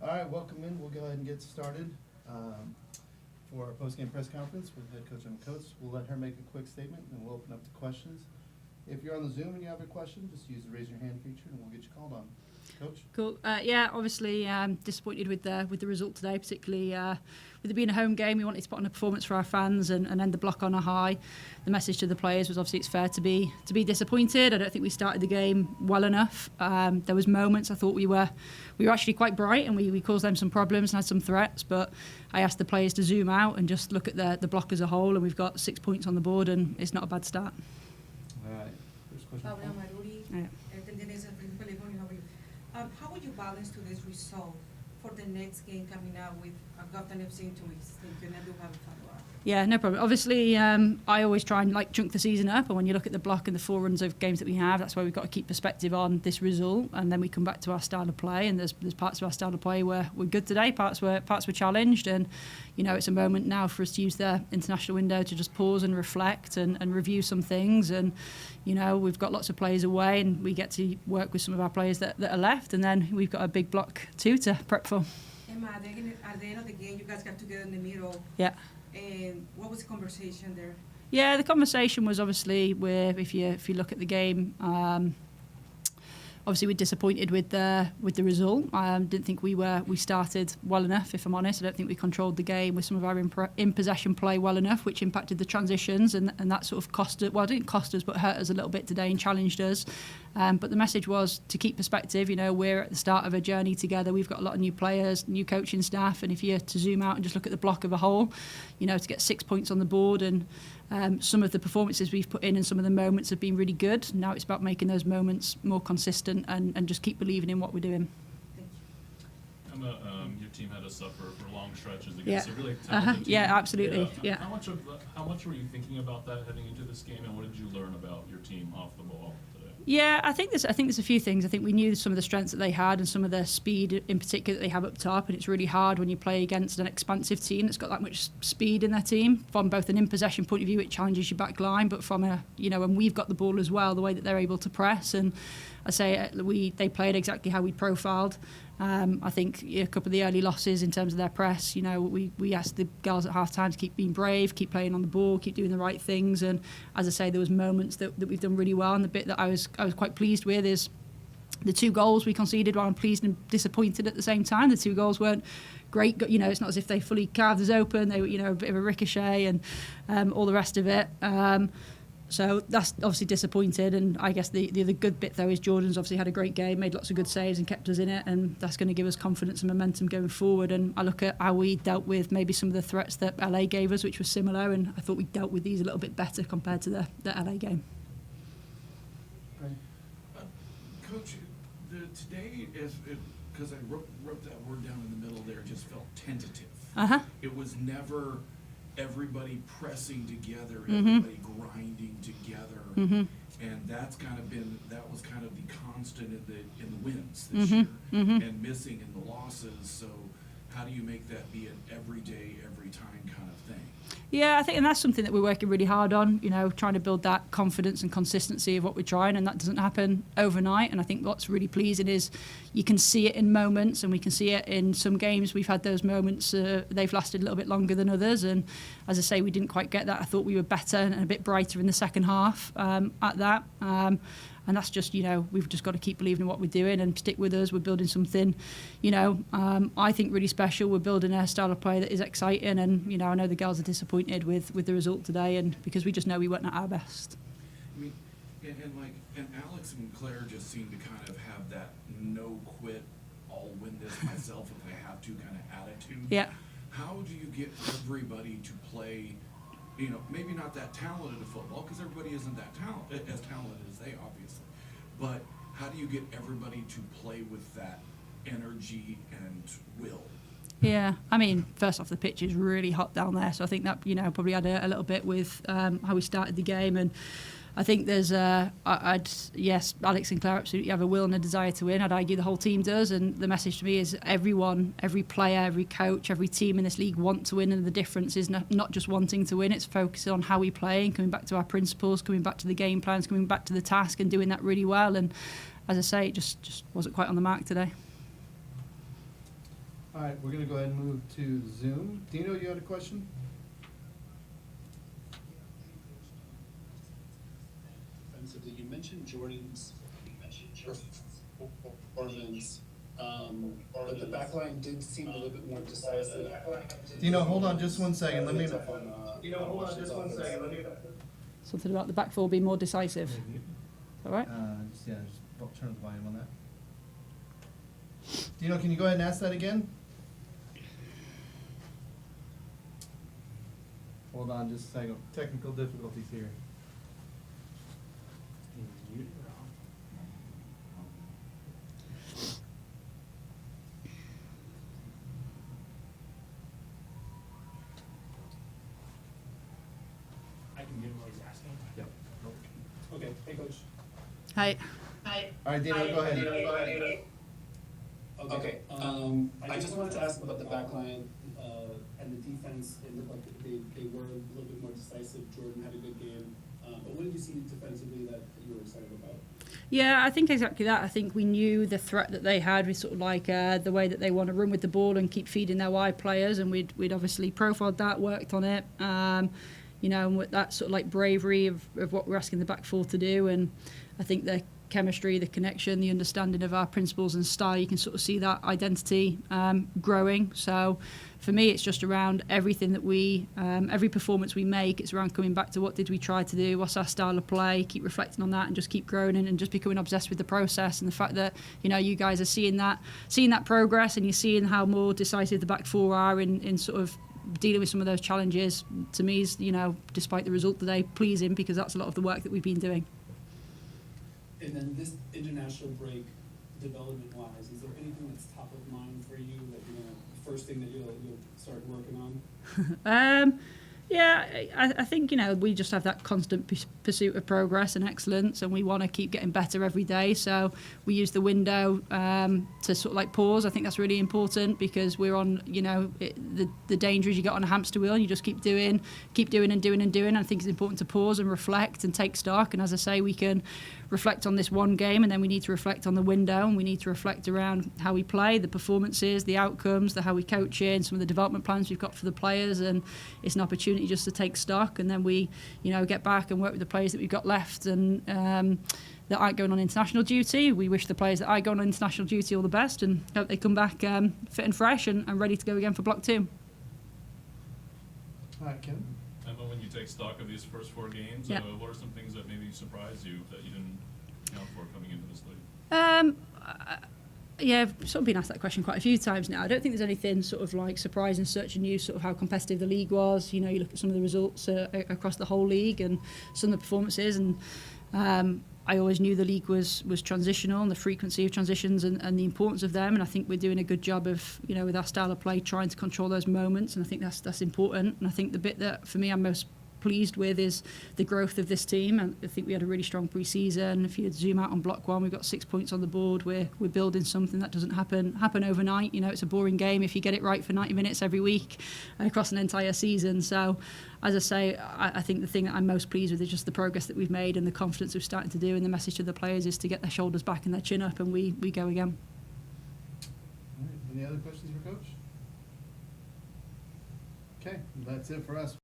All right, welcome in. We'll go ahead and get started for our post-game press conference with head coach and coach. We'll let her make a quick statement, and we'll open up to questions. If you're on the Zoom and you have a question, just use the raise your hand feature, and we'll get you called on. Coach? Cool. Yeah, obviously disappointed with the result today, particularly with it being a home game. We wanted to put on a performance for our fans and end the block on a high. The message to the players was obviously it's fair to be disappointed. I don't think we started the game well enough. There was moments I thought we were actually quite bright and we caused them some problems and had some threats, but I asked the players to zoom out and just look at the block as a whole, and we've got 6 points on the board and it's not a bad start. All right. First question. How would you balance today's result for the next game coming out with Gotham FC in 2 weeks? Thank you, and I do have a follow-up. Yeah, no problem. Obviously, I always try and chunk the season up, and when you look at the block and the 4 runs of games that we have, that's why we've got to keep perspective on this result, and then we come back to our style of play. And there's parts of our style of play where we're good today, parts were challenged, and it's a moment now for us to use the international window to just pause and reflect and review some things. And we've got lots of players away, and we get to work with some of our players that are left, and then we've got a big block too to prep for. Emma, at the end of the game, you guys got together in the middle. Yeah. And what was the conversation there? Yeah, the conversation was obviously where if you look at the game, obviously we're disappointed with the result. Didn't think we started well enough, if I'm honest. I don't think we controlled the game with some of our in possession play well enough, which impacted the transitions, and that sort of it didn't cost us, but hurt us a little bit today and challenged us. But the message was to keep perspective. We're at the start of a journey together. We've got a lot of new players, new coaching staff, and if you're to zoom out and just look at the block of a whole, to get 6 points on the board, and some of the performances we've put in and some of the moments have been really good. Now it's about making those moments more consistent and just keep believing in what we're doing. Emma, your team had to suffer for long stretches against a really talented team. Yeah, absolutely. Yeah. How much were you thinking about that heading into this game, and what did you learn about your team off the ball today? Yeah, I think there's a few things. I think we knew some of the strengths that they had and some of the speed in particular that they have up top, and it's really hard when you play against an expansive team that's got that much speed in their team. From both an in-possession point of view, it challenges your back line, but from when we've got the ball as well, the way that they're able to press, and I say they played exactly how we profiled. I think a couple of the early losses in terms of their press, we asked the girls at half-time to keep being brave, keep playing on the ball, keep doing the right things. And as I say, there was moments that we've done really well. And the bit that I was quite pleased with is the 2 goals we conceded. While I'm pleased and disappointed at the same time, the 2 goals weren't great. It's not as if they fully carved us open. They were, a bit of a ricochet and all the rest of it. So that's obviously disappointed, and I guess the other good bit though is Jordan's obviously had a great game, made lots of good saves and kept us in it, and that's going to give us confidence and momentum going forward. And I look at how we dealt with maybe some of the threats that LA gave us, which was similar, and I thought we dealt with these a little bit better compared to the LA game. Coach, today, because I wrote that word down in the middle there, just felt tentative. It was never everybody pressing together, everybody grinding together, and that was kind of the constant in the wins this year, and missing in the losses. So how do you make that be an everyday, every time kind of thing? Yeah, I think, and that's something that we're working really hard on, trying to build that confidence and consistency of what we're trying, and that doesn't happen overnight. And I think what's really pleasing is you can see it in moments, and we can see it in some games. We've had those moments, they've lasted a little bit longer than others, and as I say, we didn't quite get that. I thought we were better and a bit brighter in the second half at that. And that's just, we've just got to keep believing in what we're doing and stick with us. We're building something, I think really special. We're building a style of play that is exciting. And, I know the girls are disappointed with the result today, and because we just know we weren't at our best. I mean, and Alex and Claire just seem to kind of have that no quit, I'll win this myself if I have to kind of attitude. Yeah. How do you get everybody to play, maybe not that talented at football, because everybody isn't that as talented as they, obviously. But how do you get everybody to play with that energy and will? Yeah, I mean, first off, the pitch is really hot down there, so I think that probably had a little bit with how we started the game, and I think there's yes, Alex and Claire absolutely have a will and a desire to win. I'd argue the whole team does, and the message to me is everyone, every player, every coach, every team in this league want to win, and the difference is not just wanting to win, it's focusing on how we play and coming back to our principles, coming back to the game plans, coming back to the task and doing that really well. And as I say, it just wasn't quite on the mark today. All right, we're gonna go ahead and move to Zoom. Dino, you had a question? Defensively, you mentioned Jordan's performance, but the back line did seem a little bit more decisive. Dino, hold on just one second. Let me. Something about the back four being more decisive. All right. Just turn the volume on that. Dino, can you go ahead and ask that again? Hold on just a second. Technical difficulties here. I can get what he's asking. Yep. Okay, hey coach. Hi. All right, Dino, go ahead. Okay, I just wanted to ask about the back line, and the defense. It looked like they were a little bit more decisive. Jordan had a good game. But what did you see defensively that you were excited about? Yeah, I think exactly that. I think we knew the threat that they had with sort of like the way that they want to run with the ball and keep feeding their wide players, and we'd obviously profiled that, worked on it, you know, and with that sort of like bravery of what we're asking the back four to do, and I think the chemistry, the connection, the understanding of our principles and style, you can sort of see that identity growing. So for me, it's just around everything that we, every performance we make, it's around coming back to what did we try to do, what's our style of play, keep reflecting on that and just keep growing and just becoming obsessed with the process and the fact that, you know, you guys are seeing that progress and you're seeing how more decisive the back four are in sort of dealing with some of those challenges. To me, is, you know, despite the result today, pleasing because that's a lot of the work that we've been doing. And then this international break, development-wise, is there anything that's top of mind for you that, you know, the first thing that you'll start working on? Yeah, I think, you know, we just have that constant pursuit of progress and excellence, and we want to keep getting better every day. So we use the window to sort of like pause. I think that's really important because we're on, you know, the danger is you get on a hamster wheel and you just keep doing and doing and doing. I think it's important to pause and reflect and take stock. And as I say, we can reflect on this one game, and then we need to reflect on the window, and we need to reflect around how we play, the performances, the outcomes, how we coach it, and some of the development plans we've got for the players. And it's an opportunity just to take stock, and then we, you know, get back and work with the players that we've got left and that aren't going on international duty. We wish the players that are going on international duty all the best and hope they come back fit and fresh and ready to go again for Block 2. All right, Kevin. Emma, when you take stock of these first 4 games, Yeah. what are some things that maybe surprised you that you didn't account for coming into this league? Yeah, I've sort of been asked that question quite a few times now. I don't think there's anything sort of like surprising, searching new, sort of how competitive the league was. You know, you look at some of the results across the whole league and some of the performances, and I always knew the league was transitional and the frequency of transitions and the importance of them. And I think we're doing a good job of, you know, with our style of play, trying to control those moments. And I think that's important. And I think the bit that for me I'm most pleased with is the growth of this team. And I think we had a really strong pre-season. If you zoom out on Block 1, we've got 6 points on the board. We're building something that doesn't happen overnight. You know, it's a boring game if you get it right for 90 minutes every week across an entire season. So, as I say, I think the thing that I'm most pleased with is just the progress that we've made and the confidence we've started to do. And the message to the players is to get their shoulders back and their chin up, and we go again. All right, any other questions for Coach? Okay, that's it for us.